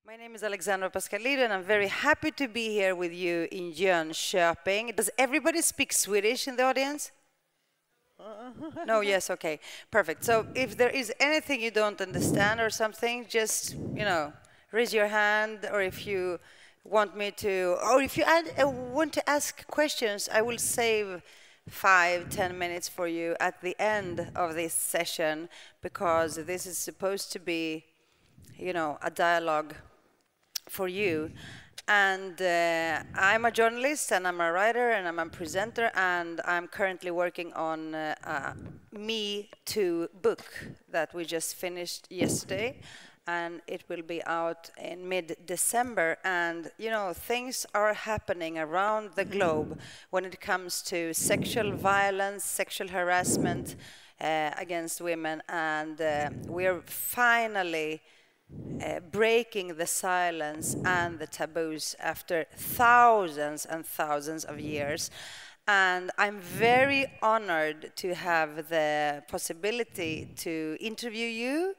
My name is Alexandra Pascalidou, and I'm very happy to be here with you in Jönköping. Does everybody speak Swedish in the audience? No, yes, okay, perfect. So if there is anything you don't understand or something, just, raise your hand, or if you want me to, or if you want to ask questions, I will save 5-10 minutes for you at the end of this session, because this is supposed to be, a dialogue for you. And I'm a journalist, and I'm a writer, and I'm a presenter, and I'm currently working on a Me Too book that we just finished yesterday, and it will be out in mid-December. And, things are happening around the globe when it comes to sexual violence, sexual harassment against women, and we're finally breaking the silence and the taboos after thousands and thousands of years. And I'm very honored to have the possibility to interview you.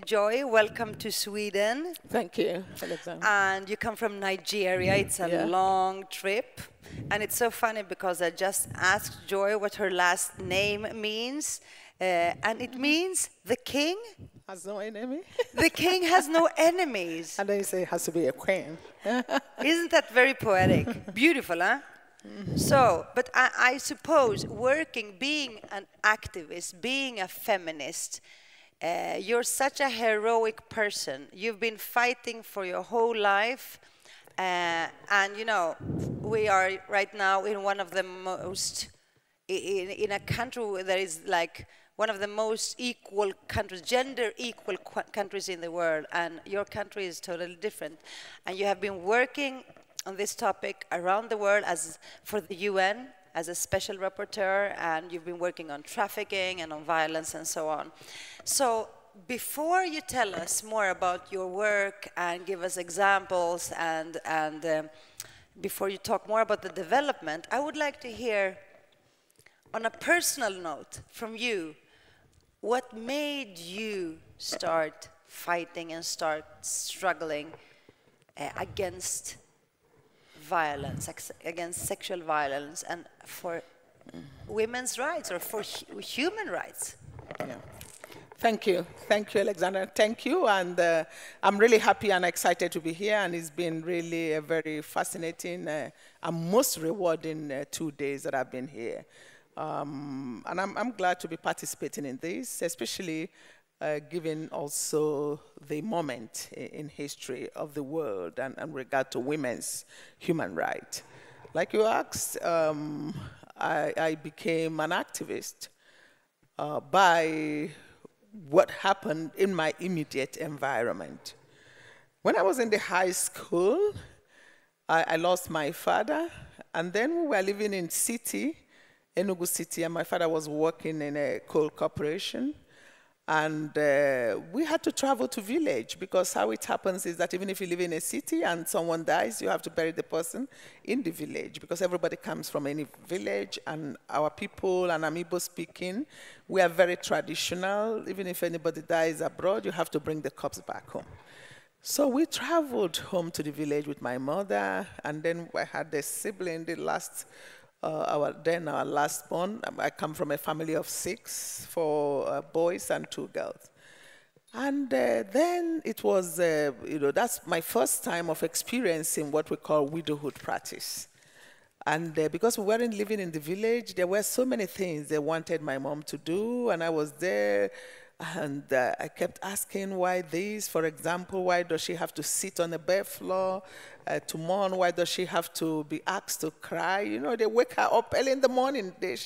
Joy, welcome to Sweden. Thank you, Alexandra. And you come from Nigeria. It's a long trip. And it's so funny because I just asked Joy what her last name means. And it means the king has no enemy. The king has no enemies. And then you say it has to be a queen. Isn't that very poetic? Beautiful, huh? Mm-hmm. So, but I suppose being an activist, being a feminist, you're such a heroic person. You've been fighting for your whole life. And, we are right now in one of the most, in a country where there is like one of the most equal countries, gender equal countries in the world, and your country is totally different. And you have been working on this topic around the world for the UN as a special rapporteur, and you've been working on trafficking and on violence and so on. So before you tell us more about your work and give us examples, and before you talk more about the development, I would like to hear, on a personal note from you, what made you start fighting and start struggling against violence, against sexual violence, and for women's rights, or for human rights? Yeah. Thank you, Alexandra. Thank you, and I'm really happy and excited to be here, and it's been really a very fascinating and most rewarding 2 days that I've been here. And I'm glad to be participating in this, especially given also the moment in history of the world and regard to women's human rights. Like you asked, I became an activist by what happened in my immediate environment. When I was in the high school, I lost my father, and then we were living in Enugu City, and my father was working in a coal corporation. And we had to travel to village, because how it happens is that even if you live in a city and someone dies, you have to bury the person in the village, because everybody comes from any village, and our people, and I'm Igbo speaking, we are very traditional. Even if anybody dies abroad, you have to bring the corpse back home. So we traveled home to the village with my mother, and then I had a sibling, our last born. I come from a family of 6, 4 boys and 2 girls. And then it was, that's my first time of experiencing what we call widowhood practice. And because we weren't living in the village, there were so many things they wanted my mom to do, and I was there. And I kept asking why this, for example, why does she have to sit on the bare floor to mourn? Why does she have to be asked to cry? They wake her up early in the morning, they,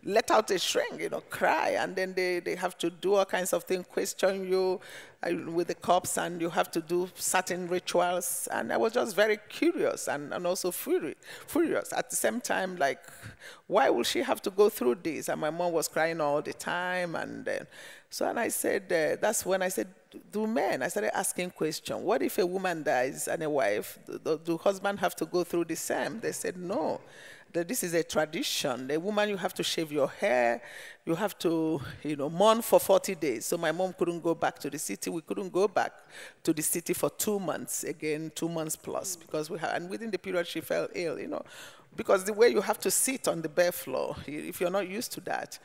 let out a shriek, cry, and then they have to do all kinds of things, question you with the corpse, and you have to do certain rituals. And I was just very curious and also furious. At the same time, like, why will she have to go through this? And my mom was crying all the time. And I said, that's when I said, I started asking questions. What if a woman dies and a wife, do husband have to go through the same? They said, no. that this is a tradition. A woman, you have to shave your hair, you have to, mourn for 40 days. So my mom couldn't go back to the city. We couldn't go back to the city for 2 months, again, 2 months plus, because and within the period she fell ill, because the way you have to sit on the bare floor, if you're not used to that,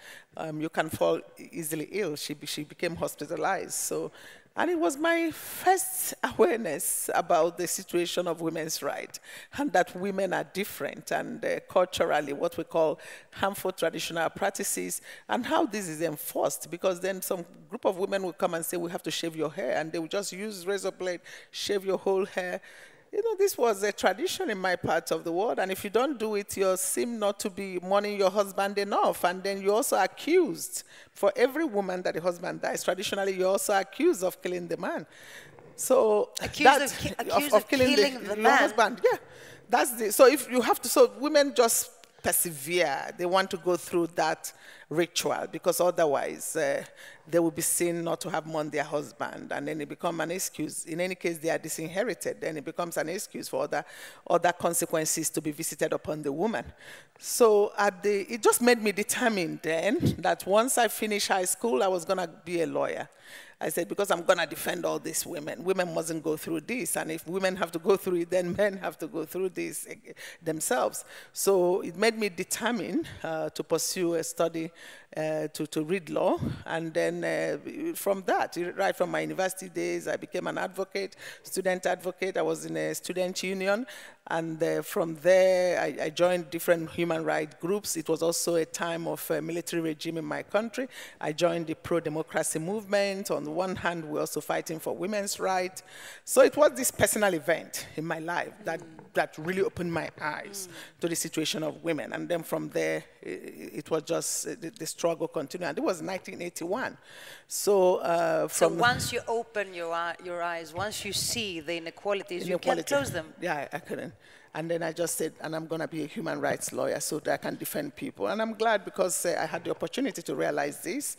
you can fall easily ill. She became hospitalized. So, and it was my first awareness about the situation of women's rights, and that women are different, and culturally what we call harmful traditional practices, and how this is enforced, because then some group of women will come and say, we have to shave your hair, and they will just use razor blade, shave your whole hair. This was a tradition in my part of the world, and if you don't do it, you seem not to be mourning your husband enough, and then you're also accused. For every woman that the husband dies, traditionally you're also accused of killing the man. So accused of killing the your husband. Yeah, so if you have to. So women just persevere. They want to go through that ritual, because otherwise they will be seen not to have mourned their husband, and then it becomes an excuse. In any case, they are disinherited, then it becomes an excuse for other consequences to be visited upon the woman. So it just made me determined then that once I finished high school, I was going to be a lawyer. I said, because I'm going to defend all these women. Women mustn't go through this. And if women have to go through it, then men have to go through this themselves. So it made me determined to pursue a study to read law. And then from that, right from my university days, I became an advocate, student advocate. I was in a student union. And from there, I joined different human rights groups. It was also a time of military regime in my country. I joined the pro-democracy movement. On the one hand, we're also fighting for women's rights. So it was this personal event in my life that really opened my eyes to the situation of women. And then from there, it was just the struggle continued. And it was 1981. So so once you open your eyes, once you see the inequalities, you can't close them. Yeah, I couldn't. And then I just said, and I'm going to be a human rights lawyer so that I can defend people. And I'm glad, because I had the opportunity to realize this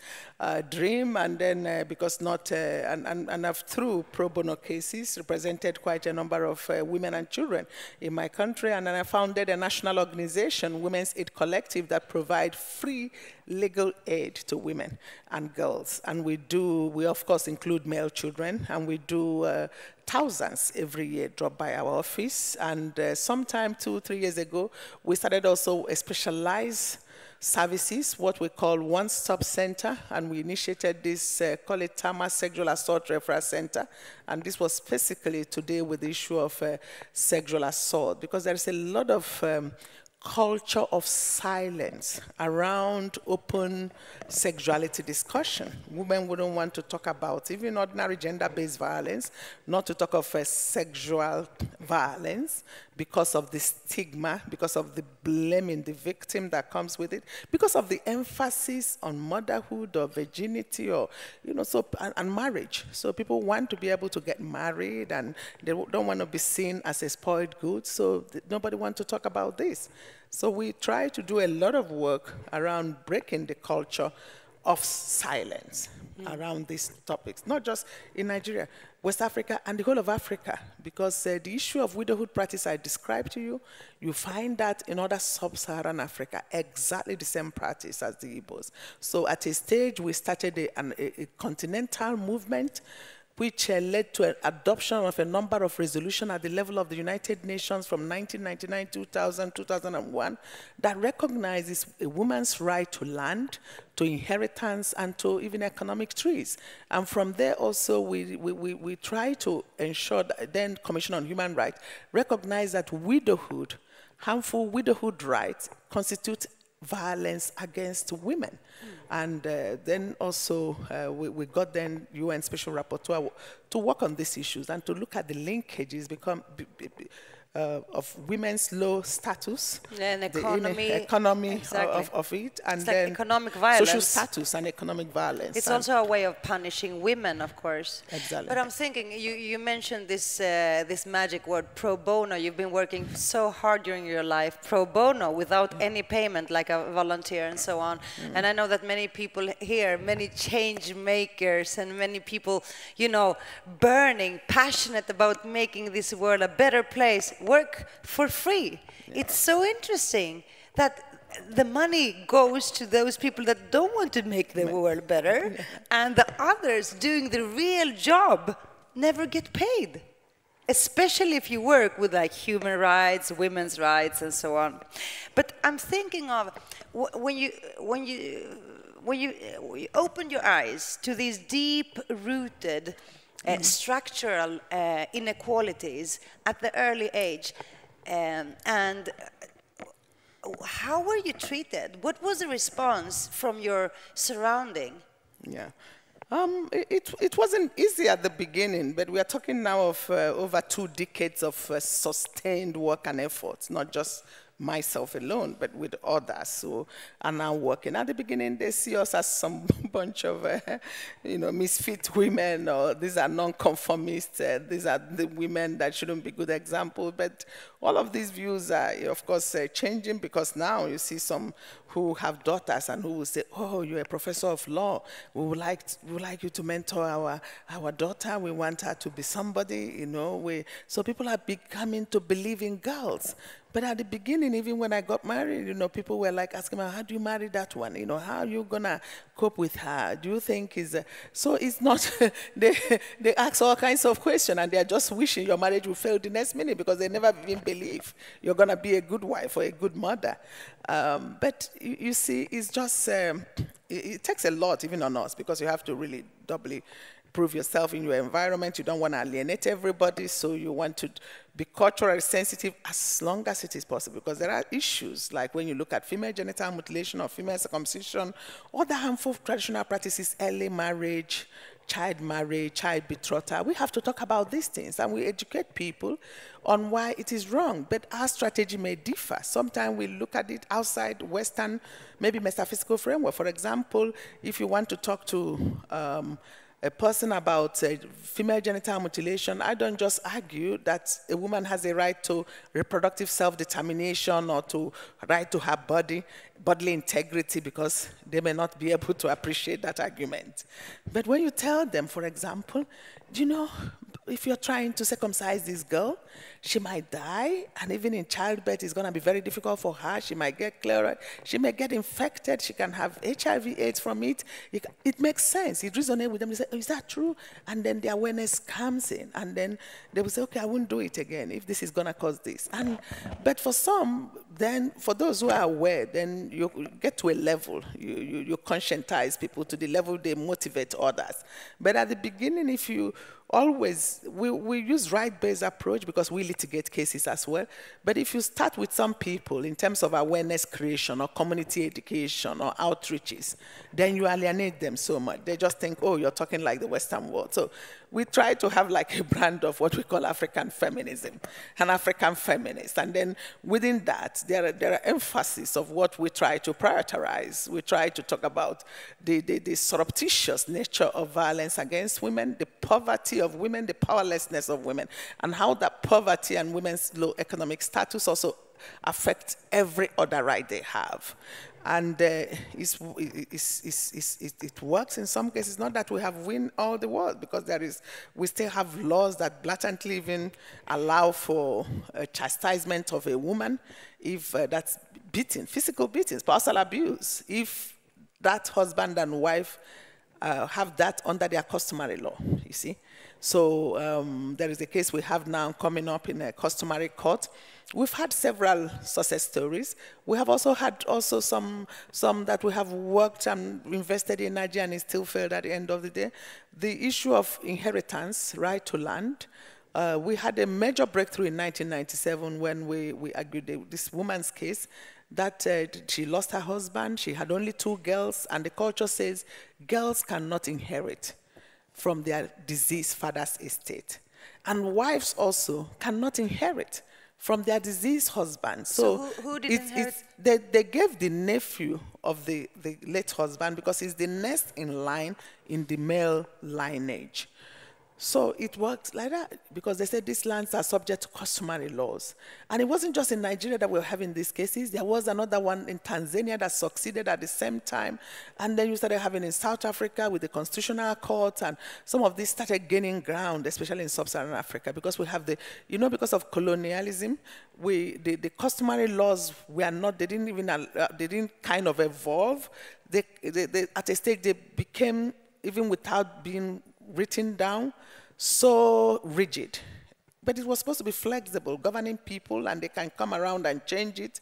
dream, and then because and I've, through pro bono cases, represented quite a number of women and children in my country. And then I founded a national organization, Women's Aid Collective, that provide free legal aid to women and girls. And we of course include male children, and we do thousands every year drop by our office. And sometime 2-3 years ago, we started also a specialized services, what we call one-stop center, and we initiated this, call it Tama Sexual Assault Referral Center, and this was basically to deal with the issue of sexual assault, because there is a lot of culture of silence around open sexuality discussion. Women wouldn't want to talk about even ordinary gender-based violence, not to talk of sexual violence, because of the stigma, because of the blaming the victim that comes with it, because of the emphasis on motherhood or virginity or, and marriage. So people want to be able to get married, and they don't want to be seen as a spoiled good, so nobody wants to talk about this. So we try to do a lot of work around breaking the culture of silence around these topics, not just in Nigeria, West Africa, and the whole of Africa, because the issue of widowhood practice I described to you, you find that in other sub-Saharan Africa, exactly the same practice as the Igbos. So at a stage, we started a continental movement, which led to an adoption of a number of resolutions at the level of the United Nations from 1999, 2000, 2001, that recognizes a woman's right to land, to inheritance, and to even economic trees. And from there also, we try to ensure that then Commission on Human Rights recognize that widowhood, harmful widowhood rights constitute violence against women. And then also we got then UN Special Rapporteur to work on these issues and to look at the linkages of women's low status, and economy exactly. of it, and it's then like economic violence. social status and economic violence. It's also a way of punishing women, of course. Exactly. But I'm thinking, you mentioned this this magic word, pro bono. You've been working so hard during your life, pro bono, without any payment, like a volunteer and so on. And I know that many people here, many change makers, and many people, burning, passionate about making this world a better place, work for free. Yeah. It's so interesting that the money goes to those people that don't want to make the world better, and the others doing the real job never get paid, especially if you work with like human rights, women's rights, and so on. But I'm thinking of when you open your eyes to these deep-rooted structural inequalities at the early age, and how were you treated? What was the response from your surrounding? Yeah. It wasn't easy at the beginning, but we are talking now of over 2 decades of sustained work and efforts, not just myself alone, but with others who are now working. At the beginning, they see us as some bunch of, misfit women, or these are non-conformists, these are the women that shouldn't be good examples. But all of these views are, of course, changing, because now you see some who have daughters and who will say, oh, you're a professor of law. We would like you to mentor our daughter. We want her to be somebody, So people are becoming to believe in girls. But at the beginning, even when I got married, people were like asking me, how do you marry that one? How are you going to cope with her? Do you think so it's not, they ask all kinds of questions, and they're just wishing your marriage will fail the next minute, because they never even believe you're going to be a good wife or a good mother. But you see, it's just, it takes a lot even on us, because you have to really doubly prove yourself in your environment. You don't want to alienate everybody, so you want to be culturally sensitive as long as it is possible, because there are issues like when you look at female genital mutilation or female circumcision, other harmful traditional practices, early marriage, child betrothal. We have to talk about these things, and we educate people on why it is wrong. But our strategy may differ. Sometimes we look at it outside Western, maybe metaphysical framework. For example, if you want to talk to a person about female genital mutilation, I don't just argue that a woman has a right to reproductive self-determination or to right to her bodily integrity, because they may not be able to appreciate that argument. But when you tell them, for example, if you're trying to circumcise this girl, she might die, and even in childbirth, it's going to be very difficult for her. She might get chloride, she may get infected, she can have HIV/AIDS from it. It makes sense. It resonates with them. They say, oh, is that true? And then the awareness comes in, and then they will say, okay, I won't do it again if this is going to cause this. But for some, then for those who are aware, then you get to a level, you conscientize people to the level they motivate others. But at the beginning, if you always, we use right-based approach because we litigate cases as well. But if you start with some people in terms of awareness creation or community education or outreaches, then you alienate them so much. They just think, oh, you're talking like the Western world. So we try to have like a brand of what we call African feminism, an African feminist. And then within that, there are emphasis of what we try to prioritize. We try to talk about the surreptitious nature of violence against women, the poverty of women, the powerlessness of women, and how that poverty and women's low economic status also affect every other right they have. And it works in some cases. Not that we have won all the world, because we still have laws that blatantly even allow for chastisement of a woman if that's beating, physical beating, spousal abuse, if that husband and wife have that under their customary law, you see. So there is a case we have now coming up in a customary court. We've had several success stories. We have also had some that we have worked and invested in Nigeria and it still failed at the end of the day. The issue of inheritance, right to land. We had a major breakthrough in 1997 when we argued this woman's case that she lost her husband, she had only 2 girls, and the culture says girls cannot inherit from their deceased father's estate. And wives also cannot inherit from their deceased husband. So who did inherit? They gave the nephew of the late husband because he's the next in line in the male lineage. So it worked like that because they said these lands are subject to customary laws. And it wasn't just in Nigeria that we were having these cases. There was another one in Tanzania that succeeded at the same time. And then you started having in South Africa with the constitutional court, and some of these started gaining ground, especially in sub-Saharan Africa, because we have the, because of colonialism, the customary laws were not, they didn't kind of evolve. At a stage, they became, even without being written down, so rigid. But it was supposed to be flexible, governing people, and they can come around and change it.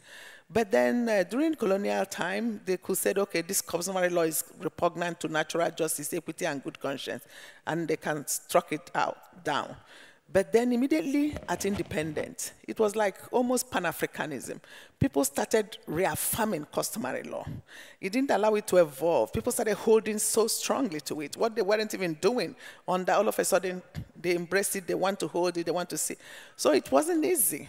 But then during colonial time, they could say, okay, this customary law is repugnant to natural justice, equity, and good conscience, and they can struck it down. But then immediately at independence, it was like almost Pan-Africanism. People started reaffirming customary law. It didn't allow it to evolve. People started holding so strongly to it. What they weren't even doing, on that, all of a sudden, they embraced it, they want to hold it, they want to see. So it wasn't easy,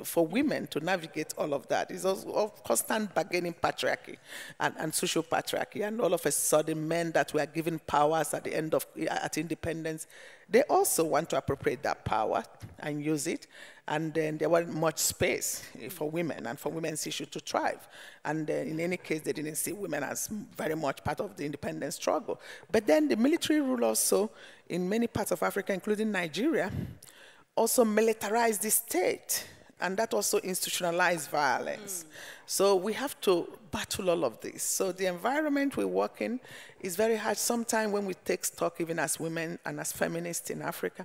for women to navigate all of that. It's also constant bargaining patriarchy and social patriarchy. And all of a sudden, men that were given powers at the end of, at independence, they also want to appropriate that power and use it. And then there wasn't much space for women and for women's issue to thrive. And in any case, they didn't see women as very much part of the independence struggle. But then the military rule also, in many parts of Africa, including Nigeria, also militarized the state. And that also institutionalized violence. So we have to battle all of this. So the environment we work in is very hard. Sometimes when we take stock, even as women and as feminists in Africa,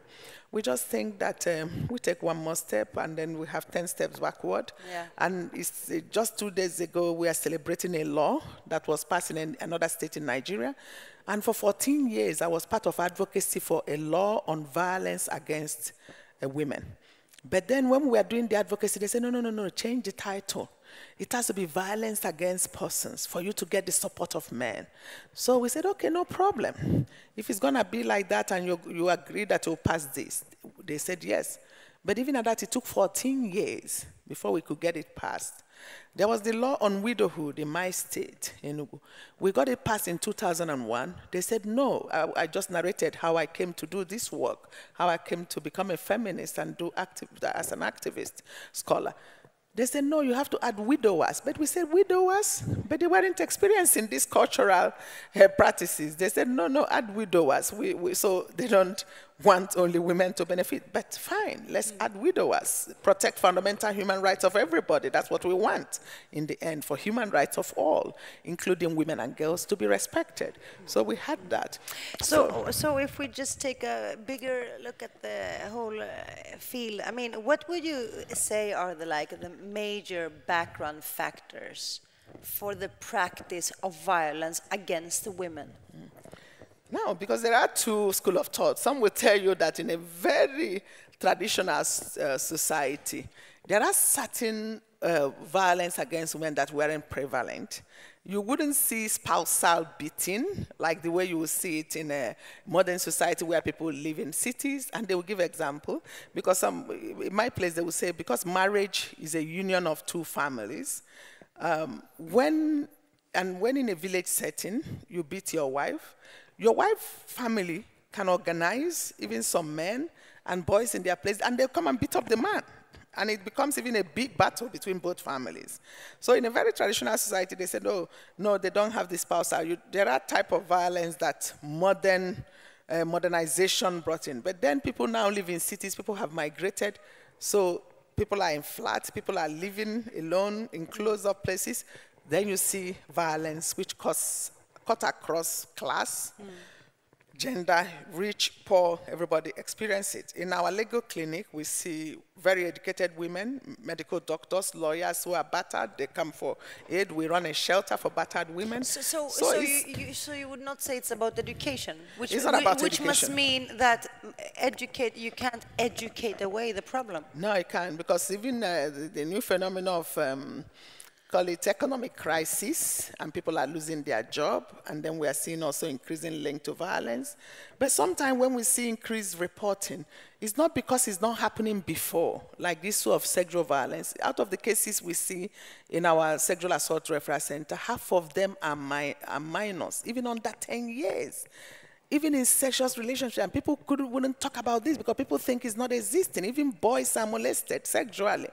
we just think that we take one more step and then we have 10 steps backward. Yeah. And it's just 2 days ago, we are celebrating a law that was passed in another state in Nigeria. And for 14 years, I was part of advocacy for a law on violence against women. But then when we were doing the advocacy, they said, no, change the title. It has to be violence against persons for you to get the support of men. So we said, okay, no problem. If it's going to be like that and you agree that you'll pass this, they said yes. But even at that, it took 14 years before we could get it passed. There was the law on widowhood in my state, Enugu. We got it passed in 2001. They said, no, I just narrated how I came to do this work, how I came to become a feminist and do as an activist scholar. They said, no, you have to add widowers. But we said, widowers? But they weren't experiencing these cultural practices. They said, no, add widowers. So they don't want only women to benefit. But fine, let's add widowers. Protect fundamental human rights of everybody. That's what we want in the end, for human rights of all, including women and girls, to be respected. So we had that. So if we just take a bigger look at the whole field, I mean, what would you say are the major background factors for the practice of violence against women? No, because there are two schools of thought. Some will tell you that in a very traditional society, there are certain violence against women that weren't prevalent. You wouldn't see spousal beating like the way you would see it in a modern society where people live in cities, and they will give example. Because in my place, they will say, because marriage is a union of two families, when in a village setting, you beat your wife family can organize even some men and boys in their place, and they'll come and beat up the man. And it becomes even a big battle between both families. So in a very traditional society, they said, oh, no, they don't have the spousal. There are type of violence that modernization brought in. But then people now live in cities, people have migrated, so people are in flats, people are living alone in closed-up places. Then you see violence which cut across class, gender, rich, poor, everybody experience it. In our legal clinic, we see very educated women, medical doctors, lawyers who are battered. They come for aid. We run a shelter for battered women. So you would not say it's about education, which must mean that you can't educate away the problem. No, you can't, because even the new phenomenon of call it economic crisis, and people are losing their job, and then we are seeing also increasing link to violence. But sometimes when we see increased reporting, it's not because it's not happening before, like this sort of sexual violence. Out of the cases we see in our sexual assault referral center, half of them are minors, even under 10 years. even in sexual relationships, and people wouldn't talk about this because people think it's not existing. Even boys are molested sexually.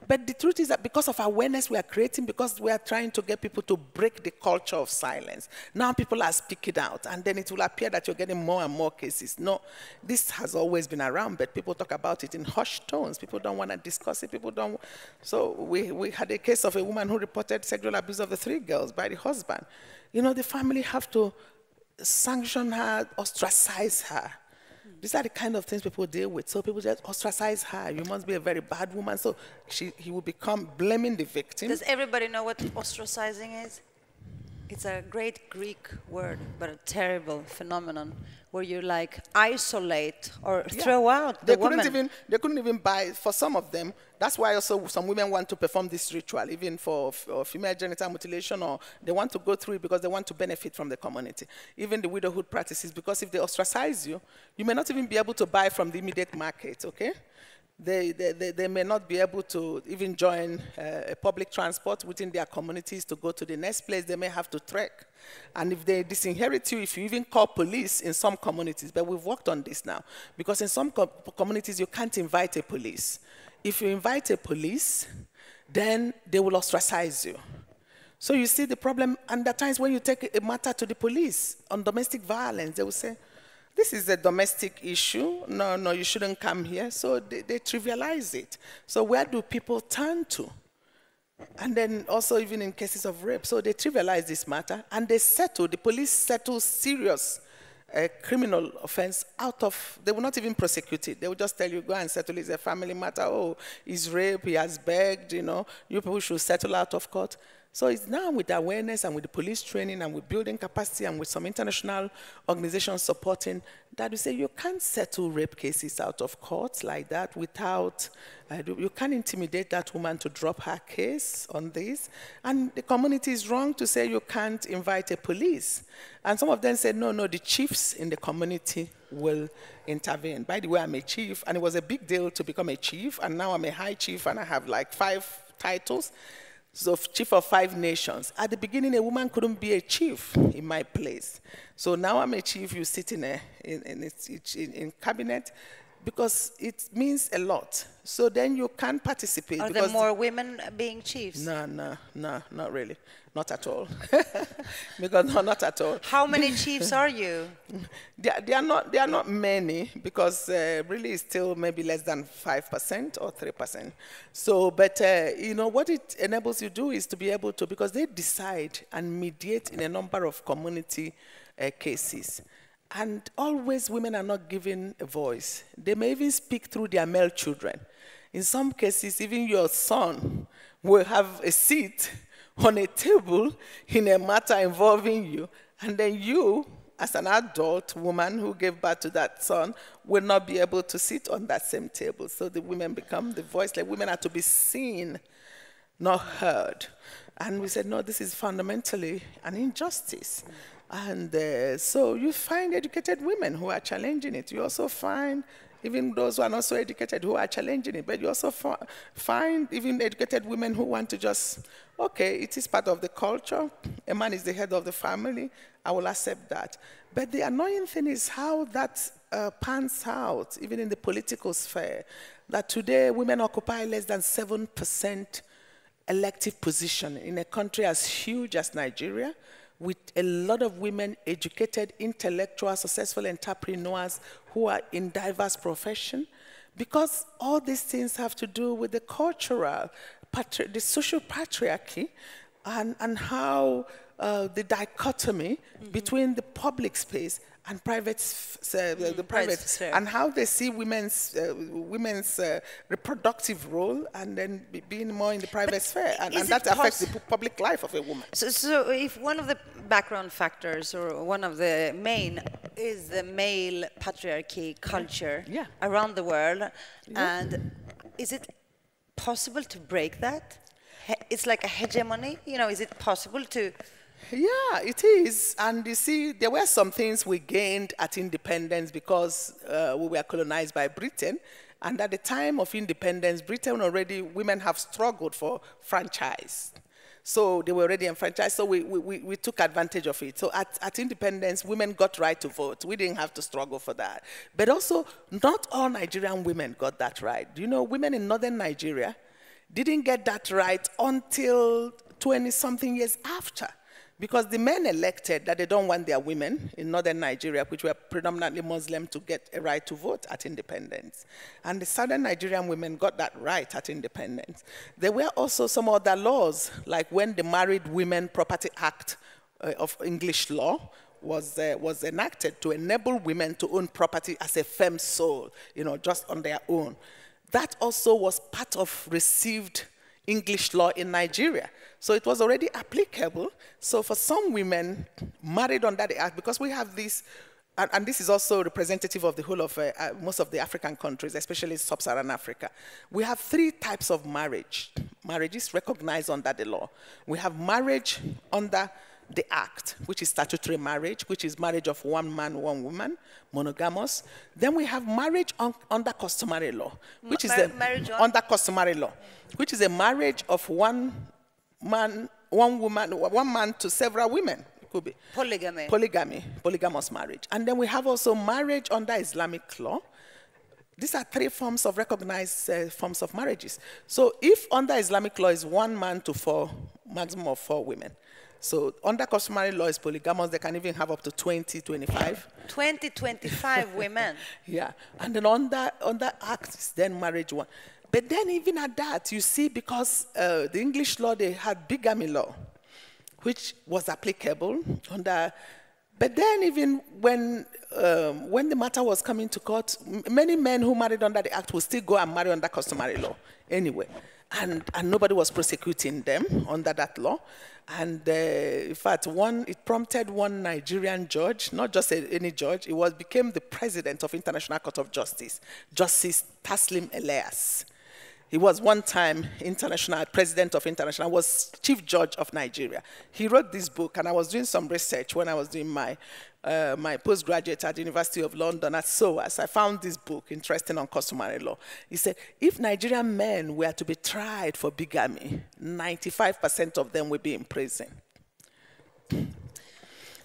But the truth is that because of awareness we are creating, because we are trying to get people to break the culture of silence, now people are speaking out, and then it will appear that you're getting more and more cases. No, this has always been around, but people talk about it in hushed tones. People don't want to discuss it. People don't. So we had a case of a woman who reported sexual abuse of the 3 girls by the husband. You know, the family have to sanction her, ostracize her. These are the kind of things people deal with. So people just ostracize her. You must be a very bad woman. So he will become blaming the victim. Does everybody know what ostracizing is? It's a great Greek word, but a terrible phenomenon where you like isolate or throw out the woman. They couldn't even buy, for some of them, that's why also some women want to perform this ritual, even for female genital mutilation, or they want to go through it because they want to benefit from the community. Even the widowhood practices, because if they ostracize you, you may not even be able to buy from the immediate market, okay? They may not be able to even join a public transport within their communities to go to the next place. They may have to trek. And if they disinherit you, if you even call police in some communities, but we've worked on this now, because in some communities you can't invite a police. If you invite a police, then they will ostracize you. So you see the problem, and at times when you take a matter to the police on domestic violence, they will say, this is a domestic issue. No, you shouldn't come here. So they trivialize it. So where do people turn to? And then also even in cases of rape. So they trivialize this matter, and they settle, the police settle serious criminal offense out of, they will not even prosecute it. They will just tell you, go and settle, it's a family matter. Oh, he's raped, he has begged, you know, you people should settle out of court. So it's now with awareness and with the police training and with building capacity and with some international organizations supporting that we say you can't settle rape cases out of court like that without, you can't intimidate that woman to drop her case on this. And the community is wrong to say you can't invite a police. And some of them said, no, the chiefs in the community will intervene. By the way, I'm a chief, and it was a big deal to become a chief, and now I'm a high chief, and I have like 5 titles. So chief of 5 nations. At the beginning, a woman couldn't be a chief in my place. So now I'm a chief. You sit in cabinet because it means a lot. So then you can participate. Are there more women being chiefs? No, not really. Not at all. Because no, not at all. How many chiefs are you? They are not many, because really it's still maybe less than 5% or 3%. So, but you know, what it enables you to do is to be able to, because they decide and mediate in a number of community cases. And always women are not given a voice. They may even speak through their male children. In some cases, even your son will have a seat on a table in a matter involving you, and then you, as an adult woman who gave birth to that son, will not be able to sit on that same table. So the women become the voice. Like, women are to be seen, not heard. And we said, no, this is fundamentally an injustice. And so you find educated women who are challenging it. You also find even those who are not so educated who are challenging it. But you also find even educated women who want to just, okay, it is part of the culture. A man is the head of the family. I will accept that. But the annoying thing is how that pans out, even in the political sphere, that today women occupy less than 7% elective position in a country as huge as Nigeria, with a lot of women, educated, intellectual, successful entrepreneurs who are in diverse professions, because all these things have to do with the cultural, the social patriarchy, and how the dichotomy between the public space and private sphere, and how they see women's reproductive role, and then being more in the private sphere, and that affects the public life of a woman. So if one of the background factors, or one of the main, is the male patriarchy culture around the world, and is it possible to break that? It's like a hegemony, you know, is it possible to... Yeah, it is. And you see, there were some things we gained at independence because we were colonized by Britain. And at the time of independence, Britain already, women have struggled for franchise. So they were already enfranchised, so we took advantage of it. So at independence, women got right to vote. We didn't have to struggle for that. But also, not all Nigerian women got that right. You know, women in northern Nigeria didn't get that right until 20-something years after. Because the men elected that they don't want their women in northern Nigeria, which were predominantly Muslim, to get a right to vote at independence. And the southern Nigerian women got that right at independence. There were also some other laws, like when the Married Women Property Act of English law was enacted to enable women to own property as a firm soul, you know, just on their own. That also was part of received English law in Nigeria. So it was already applicable. So for some women married under the act, because we have this, and this is also representative of the whole of most of the African countries, especially sub-Saharan Africa. We have 3 types of marriage. Marriages recognized under the law. We have marriage under the act, which is statutory marriage, which is marriage of one man, one woman, monogamous. Then we have marriage under customary law, which is under customary law, which is a marriage of one man, one woman, one man to several women. It could be polygamy, polygamous marriage. And then we have also marriage under Islamic law. These are 3 forms of recognized forms of marriages. So if under Islamic law is 1 man to 4, maximum of 4 women. So under customary law is polygamous, they can even have up to 20, 25. 20, 25 women. Yeah, and then under act is then marriage 1. But then even at that, you see, because the English law, they had bigamy law, which was applicable under. But then even when the matter was coming to court, many men who married under the act would still go and marry under customary law anyway. And nobody was prosecuting them under that law. And in fact, it prompted one Nigerian judge, not just any judge, became the president of International Court of Justice, Justice Taslim Elias. He was one time president of International, was chief judge of Nigeria. He wrote this book, and I was doing some research when I was doing my postgraduate at the University of London at SOAS. I found this book interesting on customary law. He said, if Nigerian men were to be tried for bigamy, 95% of them would be in prison.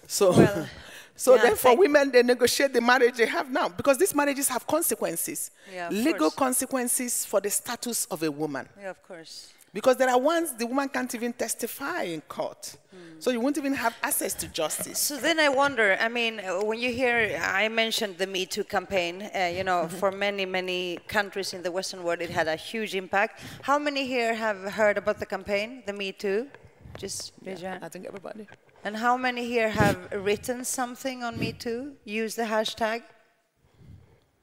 So, well, so then for women, they negotiate the marriage they have now, because these marriages have consequences, legal consequences for the status of a woman. Yeah, of course. Because there are ones the woman can't even testify in court. So you won't even have access to justice. So then I wonder, I mean, when you hear, I mentioned the Me Too campaign, you know, for many, many countries in the Western world, it had a huge impact. How many here have heard about the campaign, the Me Too? Just raise your hand. I think everybody. And how many here have written something on Me Too? Use the hashtag?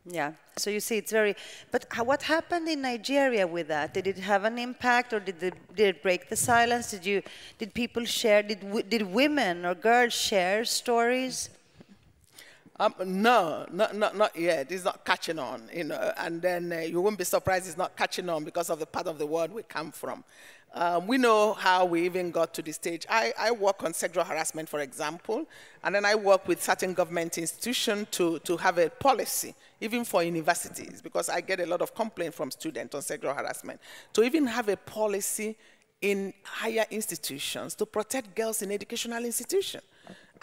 Yeah, so you see it's very, but what happened in Nigeria with that? Did it have an impact, or did it break the silence? Did people share, did women or girls share stories? No, not yet. It's not catching on, you know, and then you won't be surprised it's not catching on because of the part of the world we come from. We know how we even got to this stage. I work on sexual harassment, for example, and then I work with certain government institutions to have a policy, even for universities, because I get a lot of complaints from students on sexual harassment, to even have a policy in higher institutions to protect girls in educational institutions.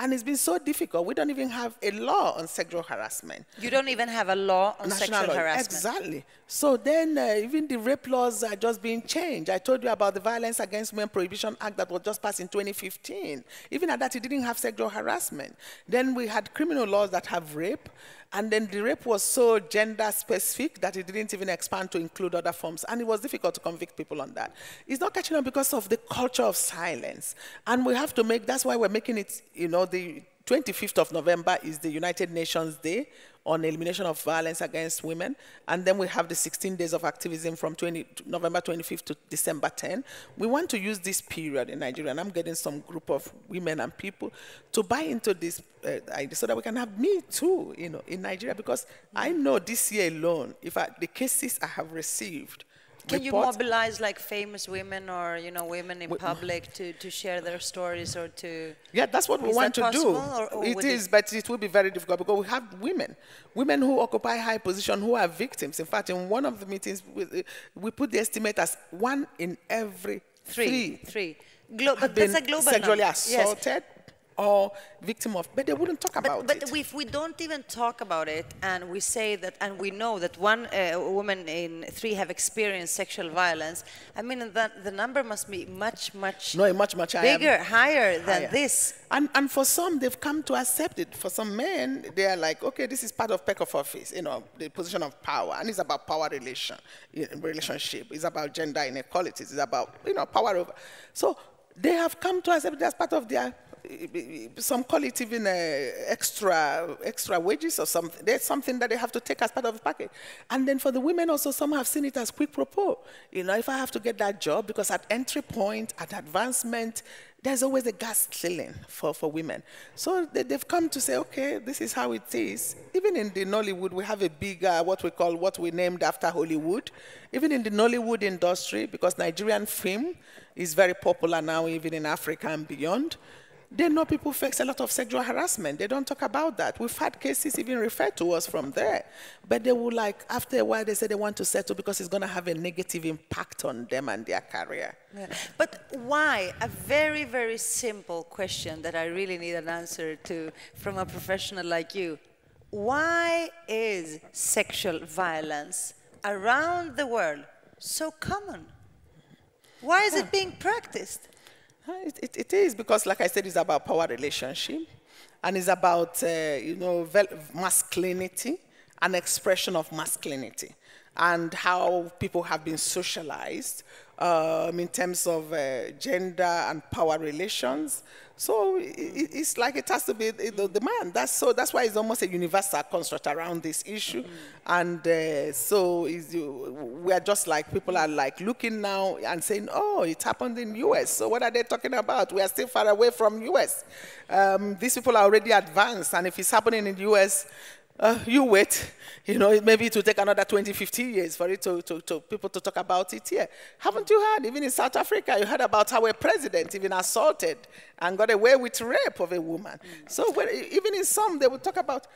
And it's been so difficult. We don't even have a law on sexual harassment. You don't even have a law on sexual harassment. Exactly. So then even the rape laws are just being changed. I told you about the Violence Against Women Prohibition Act that was just passed in 2015. Even at that, it didn't have sexual harassment. Then we had criminal laws that have rape. And then the rape was so gender-specific that it didn't even expand to include other forms. And it was difficult to convict people on that. It's not catching on because of the culture of silence. And we have to make, that's why we're making it, you know, the 25th of November is the United Nations Day on elimination of violence against women. And then we have the 16 days of activism from November 25th to December 10. We want to use this period in Nigeria, and I'm getting some group of women and people to buy into this idea so that we can have Me Too, you know, in Nigeria, because I know this year alone, the cases I have received. Can you mobilize like famous women or, you know, women in public to share their stories or to... Yeah, that's what we want to do. It is, but it will be very difficult because we have women who occupy high position who are victims. In fact, in one of the meetings, we put the estimate as 1 in every 3. have been that's a global sexually number. assaulted or victim of, but they wouldn't talk about it. But if we don't even talk about it, and we say that, and we know that one woman in 3 have experienced sexual violence, I mean, the number must be much bigger, higher than this. And for some, they've come to accept it. For some men, they are like, okay, this is part of peck of office, you know, the position of power, and it's about power relationship. It's about gender inequalities. It's about, you know, power over. So they have come to accept it as part of their. Some call it even extra wages or something. There's something that they have to take as part of the package. And then for the women also, some have seen it as quick propos. You know, if I have to get that job, because at entry point, at advancement, there's always a gas ceiling for women. So they've come to say, okay, this is how it is. Even in the Nollywood, we have a big, what we named after Hollywood. Even in the Nollywood industry, because Nigerian film is very popular now, even in Africa and beyond. They know people face a lot of sexual harassment. They don't talk about that. We've had cases even referred to us from there. But they will, like, after a while, they say they want to settle because it's going to have a negative impact on them and their career. Yeah. But why? A very, very simple question that I really need an answer to from a professional like you. Why is sexual violence around the world so common? Why is it being practiced? It is because, like I said, it's about power relationship, and it's about masculinity and expression of masculinity, and how people have been socialized in terms of gender and power relations. So it's like it has to be the man. That's why it's almost a universal construct around this issue. And so we are just like, people are like looking now and saying, oh, it happened in US. So what are they talking about? We are still far away from US. These people are already advanced. And if it's happening in US, you wait, you know, maybe it will take another 20, 50 years for it to people to talk about it here. Haven't you heard, even in South Africa, you heard about how a president even assaulted and got away with rape of a woman. So even in some, they will talk about,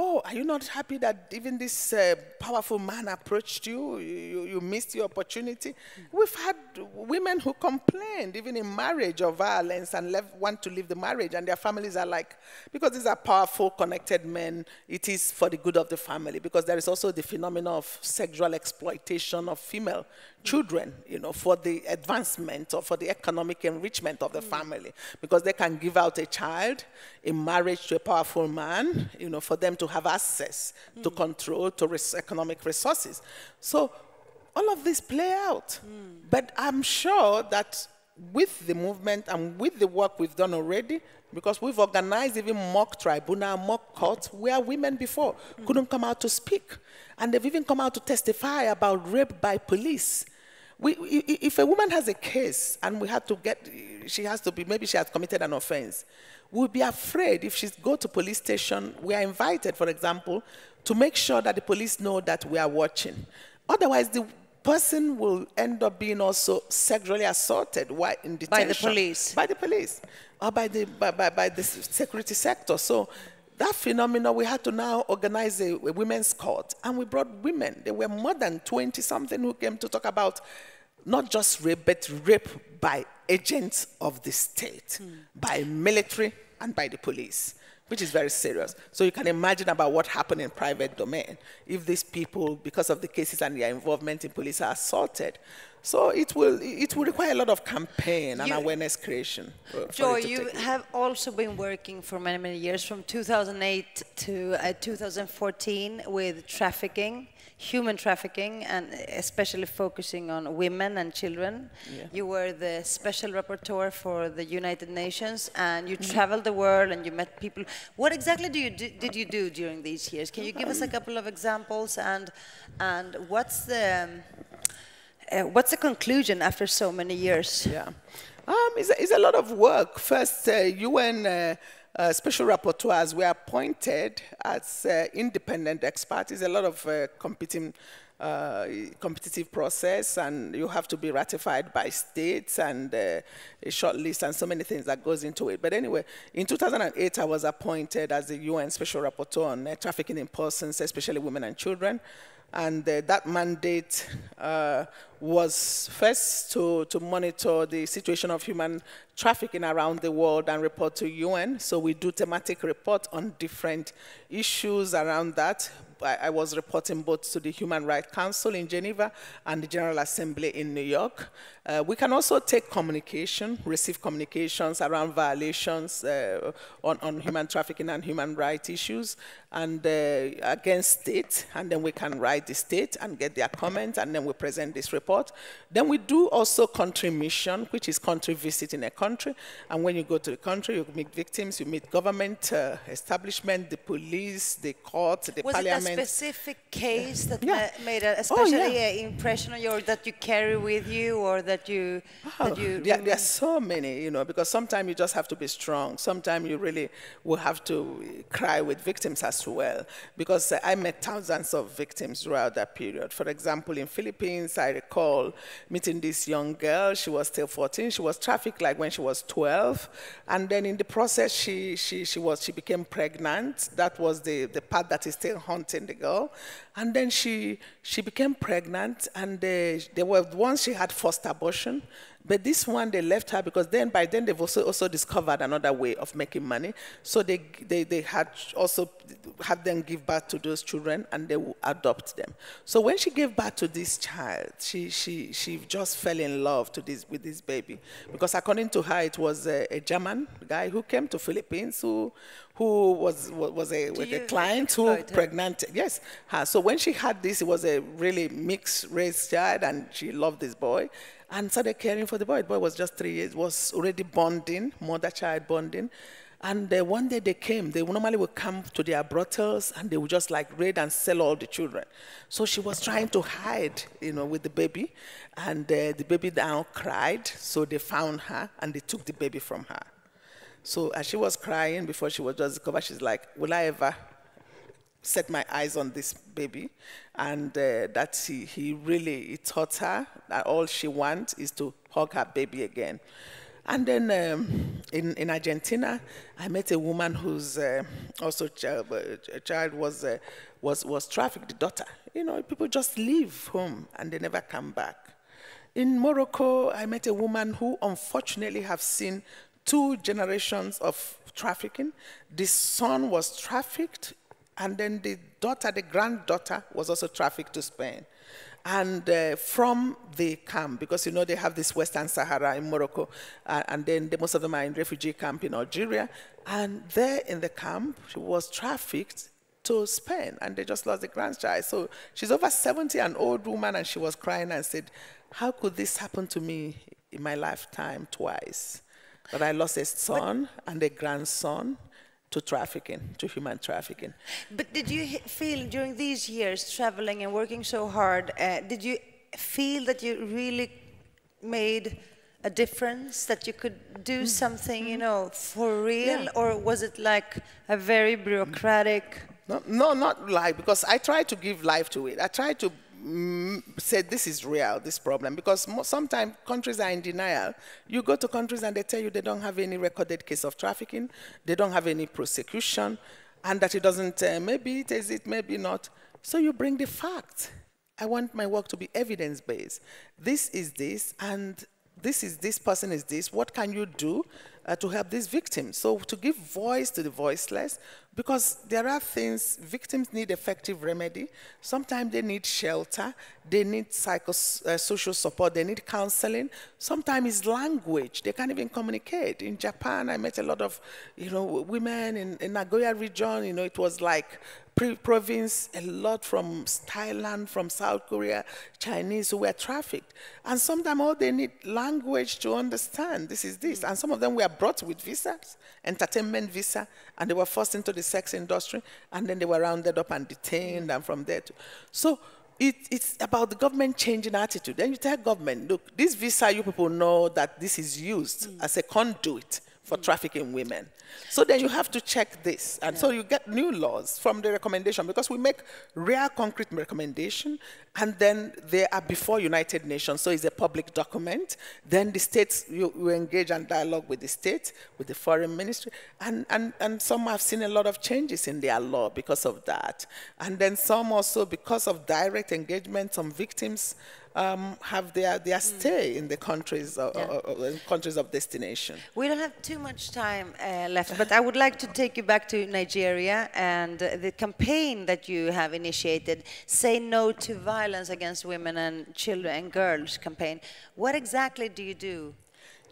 oh, are you not happy that even this powerful man approached you? You missed your opportunity? We've had women who complained, even in marriage, of violence and want to leave the marriage, and their families are like, because these are powerful, connected men, it is for the good of the family, because there is also the phenomenon of sexual exploitation of female children, you know, for the advancement or for the economic enrichment of the family, because they can give out a child in marriage to a powerful man, you know, for them to have access to control, to economic resources. So all of this play out. But I'm sure that with the movement and with the work we've done already, because we've organized even mock tribunal, mock courts, where women before couldn't come out to speak. And they've even come out to testify about rape by police. If a woman has a case and we had to she has to be, maybe she has committed an offense, we'll be afraid if she go to police station, we are invited, for example, to make sure that the police know that we are watching. Otherwise, the person will end up being also sexually assaulted while in detention. By the police. By the police, or by the security sector. So that phenomenon, we had to now organize a women's court, and we brought women. There were more than 20-something who came to talk about not just rape, but rape by agents of the state, by military and by the police, which is very serious. So you can imagine about what happened in private domain if these people, because of the cases and their involvement in police, are assaulted. So it will require a lot of campaign and awareness creation. Joy, you have also been working for many, many years, from 2008 to 2014 with trafficking, human trafficking, and especially focusing on women and children. Yeah. You were the special rapporteur for the United Nations, and you traveled the world and you met people. What exactly did you do during these years? Can you give us a couple of examples, and what's the conclusion after so many years? Yeah, it's a lot of work. First, UN Special Rapporteurs were appointed as independent experts. It's a lot of competitive process, and you have to be ratified by states and a short list and so many things that goes into it. But anyway, in 2008, I was appointed as the UN Special Rapporteur on trafficking in persons, especially women and children. And that mandate was first to monitor the situation of human trafficking around the world and report to UN. So we do thematic report on different issues around that. I was reporting both to the Human Rights Council in Geneva and the General Assembly in New York. We can also take communication, receive communications around violations on human trafficking and human rights issues and against state, and then we can write the state and get their comments, and then we present this report. Then we do also country mission, which is country visit in a country, and when you go to the country, you meet victims, you meet government, establishment, the police, the court, the parliament. Was it a specific case that made a especially impression on you, or that you carry with you, or that you... There are so many, you know, because sometimes you just have to be strong. Sometimes you really will have to cry with victims as well, because I met thousands of victims throughout that period. For example, in Philippines, I recall meeting this young girl. She was still 14. She was trafficked like when she was 12. And then in the process, she became pregnant. That was the part that is still haunting the girl. And then she became pregnant, and there were once she had forced abortion, but this one they left her because by then they've also discovered another way of making money. So they had also had them give birth to those children, and they would adopt them. So when she gave birth to this child, she just fell in love with this baby, because according to her, it was a German guy who came to Philippines who was a client who pregnant, yes, her. So when she had this, it was a really mixed race child, and she loved this boy and started caring for the boy. The boy was just 3 years, was already bonding, mother-child bonding. And one day they came. They normally would come to their brothels, and they would just like raid and sell all the children. So she was trying to hide, you know, with the baby, and the baby now cried. So they found her, and they took the baby from her. So as she was crying before she was just discovered, she's like, will I ever set my eyes on this baby? And that he really taught her that all she wants is to hug her baby again. And then in Argentina, I met a woman whose also a child was trafficked, the daughter. You know, people just leave home and they never come back. In Morocco, I met a woman who unfortunately have seen 2 generations of trafficking. The son was trafficked, and then the granddaughter was also trafficked to Spain. And from the camp, because you know they have this Western Sahara in Morocco, and then most of them are in refugee camp in Algeria, and there in the camp, she was trafficked to Spain, and they just lost the grandchild. So she's over 70, an old woman, and she was crying and said, how could this happen to me in my lifetime twice? But I lost a son and a grandson to trafficking, to human trafficking. But did you feel during these years traveling and working so hard, did you feel that you really made a difference, that you could do something, you know, for real? Yeah. Or was it like a very bureaucratic? No, not like, because I try to give life to it. I try to say this is real, this problem, because sometimes countries are in denial. You go to countries and they tell you they don't have any recorded case of trafficking, they don't have any prosecution, and that it doesn't, maybe it is it, maybe not. So you bring the facts. I want my work to be evidence-based. This is this, and this person is this. What can you do to help these victims? So to give voice to the voiceless, because there are things, victims need effective remedy. Sometimes they need shelter, they need social support, they need counseling. Sometimes it's language, they can't even communicate. In Japan, I met a lot of, you know, women in Nagoya region, you know, it was like province, a lot from Thailand, from South Korea, Chinese who were trafficked. And sometimes all they need language to understand, this is this. And some of them were brought with visas, entertainment visa, and they were forced into the sex industry, and then they were rounded up and detained, and from there. So it's about the government changing attitude. Then you tell government, look, this visa, you people know that this is used as a conduit for trafficking women. So then you have to check this. And so you get new laws from the recommendation, because we make real concrete recommendation, and then they are before United Nations, so it's a public document. Then the states, you engage in dialogue with the states, with the foreign ministry, and some have seen a lot of changes in their law because of that. And then some also, because of direct engagement, some victims have their stay in the countries, countries of destination. We don't have too much time left, but I would like to take you back to Nigeria and the campaign that you have initiated, Say No to Violence Against Women and Children and Girls campaign. What exactly do you do?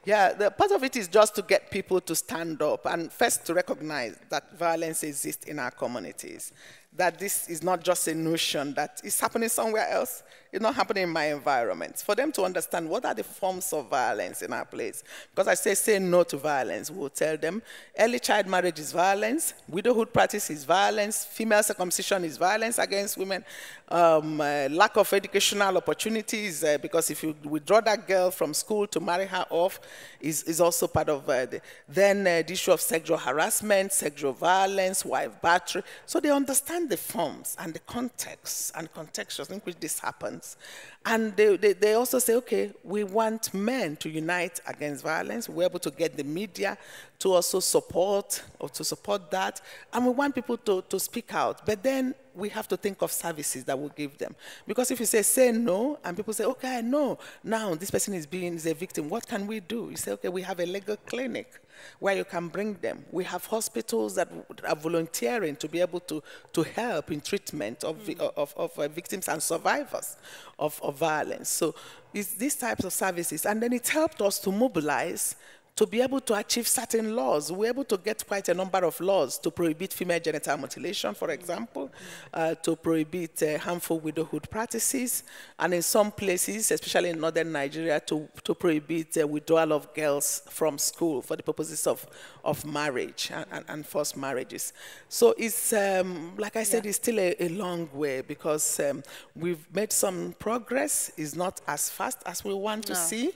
Yeah, the part of it is just to get people to stand up and first to recognize that violence exists in our communities, that this is not just a notion that is happening somewhere else. It's not happening in my environment. For them to understand what are the forms of violence in our place. Because I say no to violence. We'll tell them early child marriage is violence, widowhood practice is violence, female circumcision is violence against women, lack of educational opportunities, because if you withdraw that girl from school to marry her off, is also part of the issue of sexual harassment, sexual violence, wife battery. So they understand the forms and the context and contextuals in which this happens. And they also say, okay, we want men to unite against violence. We're able to get the media to also support that. And we want people to speak out. But then we have to think of services that will give them. Because if you say no, and people say, okay, I know, now this person is a victim, what can we do? You say, okay, we have a legal clinic where you can bring them. We have hospitals that are volunteering to be able to help in treatment of victims and survivors of violence. So it's these types of services. And then it helped us to mobilize to be able to achieve certain laws. We're able to get quite a number of laws to prohibit female genital mutilation, for example, to prohibit harmful widowhood practices, and in some places, especially in northern Nigeria, to prohibit withdrawal of girls from school for the purposes of marriage and forced marriages. So it's, like I said, it's still a long way, because we've made some progress. It's not as fast as we want to see.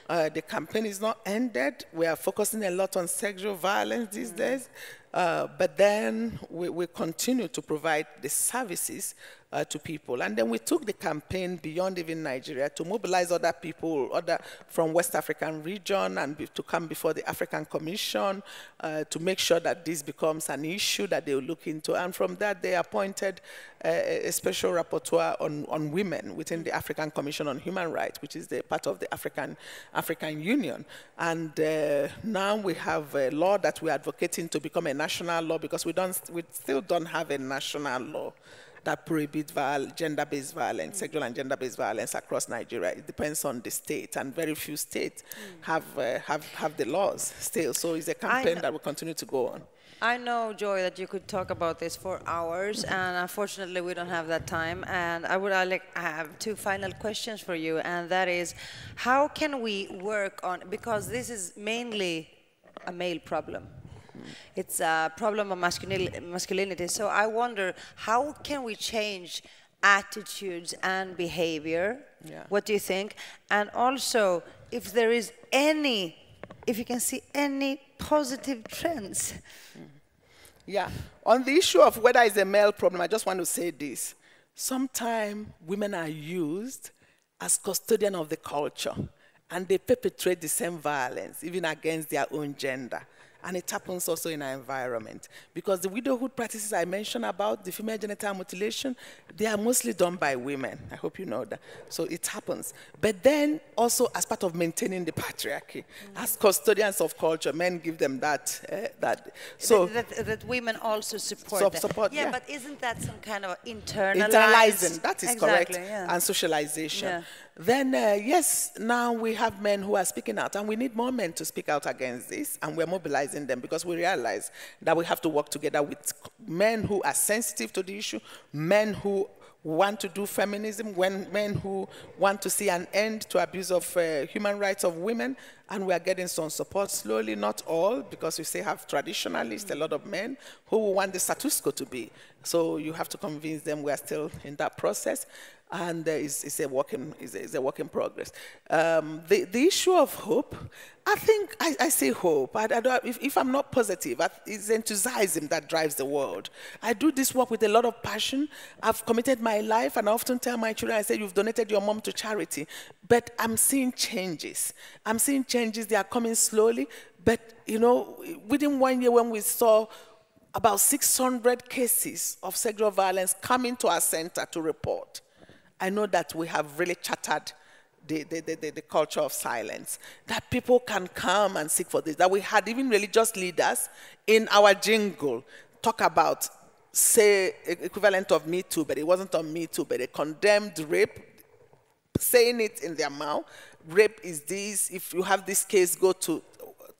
The campaign is not ended. We are focusing a lot on sexual violence these days, but then we continue to provide the services to people. And then we took the campaign beyond even Nigeria to mobilize other people, from West African region, and to come before the African Commission to make sure that this becomes an issue that they will look into. And from that, they appointed a special rapporteur on women within the African Commission on Human Rights, which is the part of the African Union. And now we have a law that we're advocating to become a national law, because we still don't have a national law that prohibit gender-based violence, sexual and gender-based violence across Nigeria. It depends on the state, and very few states have the laws still. So it's a campaign that will continue to go on. I know, Joy, that you could talk about this for hours, and unfortunately we don't have that time. And I have two final questions for you, and that is, how can we work on, because this is mainly a male problem. It's a problem of masculinity. So I wonder, how can we change attitudes and behavior? Yeah. What do you think? And also, if you can see any positive trends. Yeah. On the issue of whether it's a male problem, I just want to say this. Sometimes women are used as custodian of the culture, and they perpetrate the same violence, even against their own gender. And it happens also in our environment. Because the widowhood practices I mentioned about, the female genital mutilation, they are mostly done by women. I hope you know that. So it happens. But then also as part of maintaining the patriarchy, as custodians of culture, men give them that. So that women also support. Yeah, but isn't that some kind of internalizing? That is correct. Yeah. And socialization. Yeah. Then, yes, now we have men who are speaking out, and we need more men to speak out against this, and we're mobilizing them, because we realize that we have to work together with men who are sensitive to the issue, men who want to do feminism, men who want to see an end to abuse of human rights of women, and we are getting some support slowly, not all, because we still have traditionalists, a lot of men who want the status quo to be. So you have to convince them we are still in that process, and it's a work in progress. The issue of hope, I think I say hope. If I'm not positive, it's enthusiasm that drives the world. I do this work with a lot of passion. I've committed my life, and I often tell my children, I say, you've donated your mom to charity. But I'm seeing changes. I'm seeing changes. They are coming slowly. But, you know, within 1 year when we saw about 600 cases of sexual violence coming to our center to report, I know that we have really chattered the culture of silence, that people can come and seek for this, that we had even religious leaders in our jingle talk about, say, equivalent of Me Too, but it wasn't on Me Too, but they condemned rape, saying it in their mouth. Rape is this, if you have this case, go to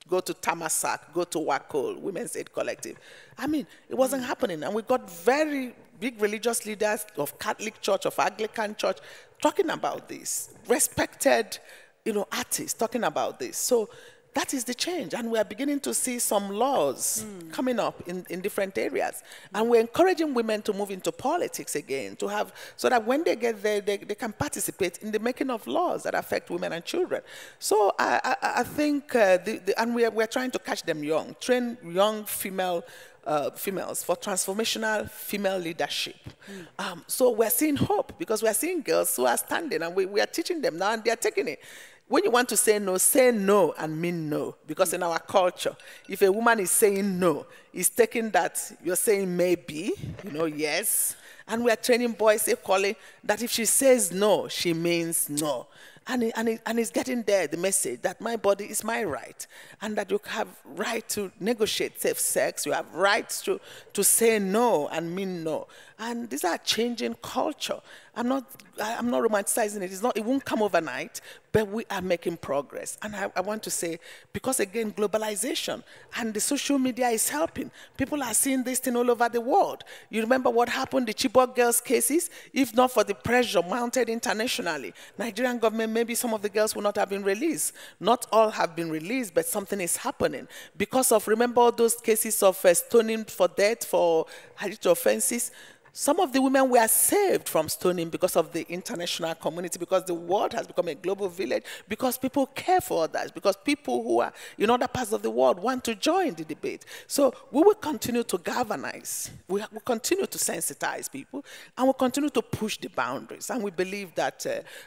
Tamasak, go to Wakol, Women's Aid Collective. I mean, it wasn't happening. And we got very big religious leaders of Catholic Church, of Anglican Church, talking about this. Respected, you know, artists talking about this. So that is the change. And we are beginning to see some laws coming up in different areas. And we're encouraging women to move into politics again, to have, so that when they get there, they can participate in the making of laws that affect women and children. So I think, and we're trying to catch them young, train young females for transformational female leadership. So we're seeing hope, because we're seeing girls who are standing, and we are teaching them now, and they're taking it. When you want to say no and mean no. Because in our culture, if a woman is saying no, it's taking that you're saying maybe, you know, yes. And we are training boys equally that if she says no, she means no. And it's getting there, the message that my body is my right, and that you have right to negotiate safe sex, you have rights to say no and mean no. And these are changing culture. I'm not romanticizing it. It won't come overnight, but we are making progress. And I want to say, because again, globalization and the social media is helping. People are seeing this thing all over the world. You remember what happened, the Chibok girls' cases? If not for the pressure mounted internationally, Nigerian government, maybe some of the girls will not have been released. Not all have been released, but something is happening. Because of, remember all those cases of stoning for death for habitual offenses? Some of the women were saved from stoning because of the international community, because the world has become a global village, because people care for others, because people who are in other parts of the world want to join the debate. So we will continue to galvanize, we will continue to sensitize people, and we'll continue to push the boundaries. And we believe that,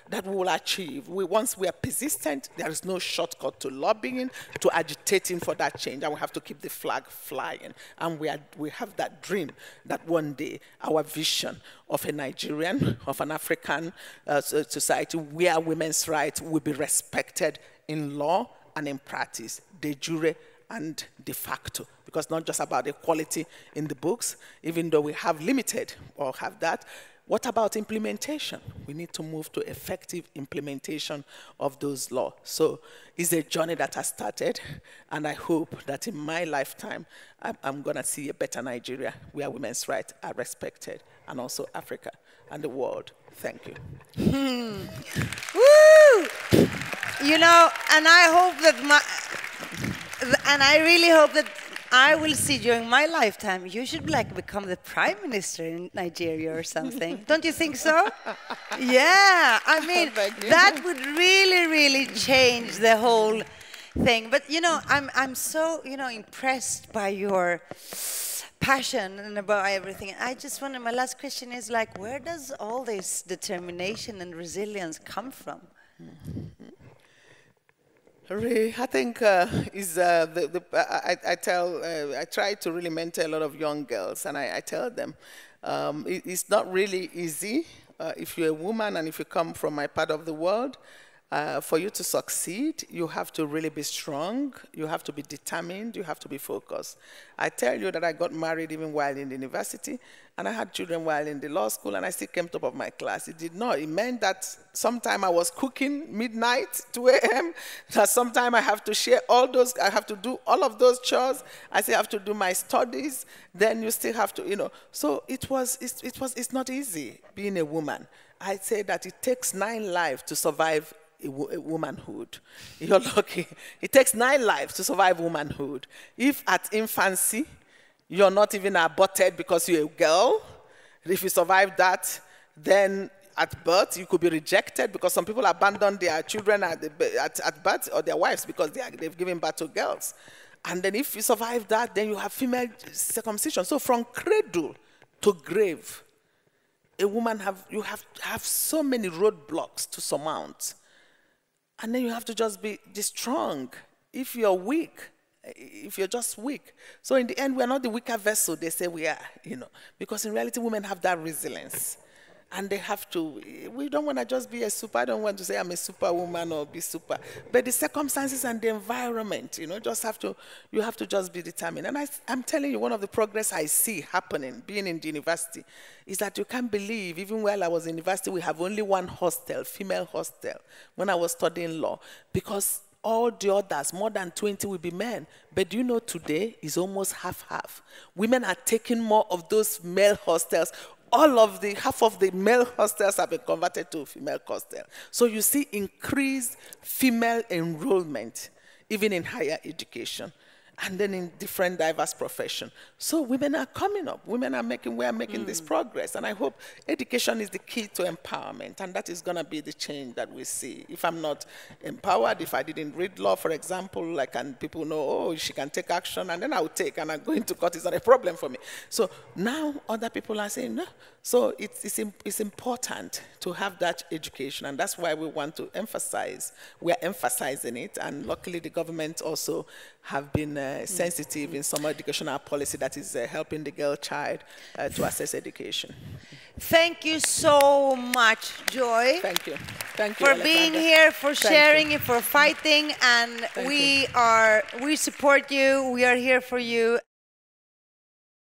that we will achieve. Once we are persistent, there is no shortcut to lobbying, to agitating for that change, and we have to keep the flag flying. And we have that dream that one day our vision of a Nigerian, of an African society where women's rights will be respected in law and in practice, de jure and de facto. Because not just about equality in the books, even though we have limited or have that. What about implementation? We need to move to effective implementation of those laws. So it's a journey that has started, and I hope that in my lifetime, I'm going to see a better Nigeria where women's rights are respected, and also Africa and the world. Thank you. Woo! You know, and I hope that I really hope that I will see during my lifetime, you should become the prime minister in Nigeria or something. Don't you think so? Yeah, I mean, that would really, really change the whole thing. But, you know, I'm so, you know, impressed by your passion and about everything. I just wonder, my last question is like, where does all this determination and resilience come from? I think I try to really mentor a lot of young girls, and I tell them it's not really easy if you're a woman and if you come from my part of the world. For you to succeed, you have to really be strong, you have to be determined, you have to be focused. I tell you that I got married even while in the university, and I had children while in the law school, and I still came top of my class. It did not. It meant that sometime I was cooking midnight, 2 a.m., that sometime I have to share all those, I have to do all of those chores, I still have to do my studies, then you still have to, you know. So it's not easy being a woman. I say that it takes 9 lives to survive womanhood. You're lucky. It takes 9 lives to survive womanhood. If at infancy, you're not even aborted because you're a girl, if you survive that, then at birth, you could be rejected because some people abandon their children at birth, or their wives because they've given birth to girls. And then if you survive that, then you have female circumcision. So from cradle to grave, a woman you have so many roadblocks to surmount. And then you have to just be strong. If you're weak, if you're just weak. So in the end, we're not the weaker vessel they say we are, because in reality, women have that resilience. And they have to, we don't want to just be a super, I don't want to say I'm a superwoman or be super. But the circumstances and the environment, you have to just be determined. And I'm telling you, one of the progress I see happening, being in the university, is that you can't believe, even while I was in university, we have only one hostel, female hostel, when I was studying law. Because all the others, more than 20, will be men. But do you know today is almost half-half. Women are taking more of those male hostels. Half of the male hostels have been converted to female hostels. So you see increased female enrollment, even in higher education, and then in different diverse professions. So women are coming up. We are making this progress. And I hope education is the key to empowerment. And that is going to be the change that we see. If I'm not empowered, if I didn't read law, for example, and people know, oh, she can take action, and then I'll take, and I'm going to court, it's not a problem for me. So now other people are saying, no. So it's important to have that education. And that's why we want to emphasize. We're emphasizing it. And luckily, the government also have been sensitive in some educational policy that is helping the girl child to access education. Thank you so much, Joy. Thank you. Thank you, for Alexandra. being here, for sharing, and for fighting. And we support you. We are here for you.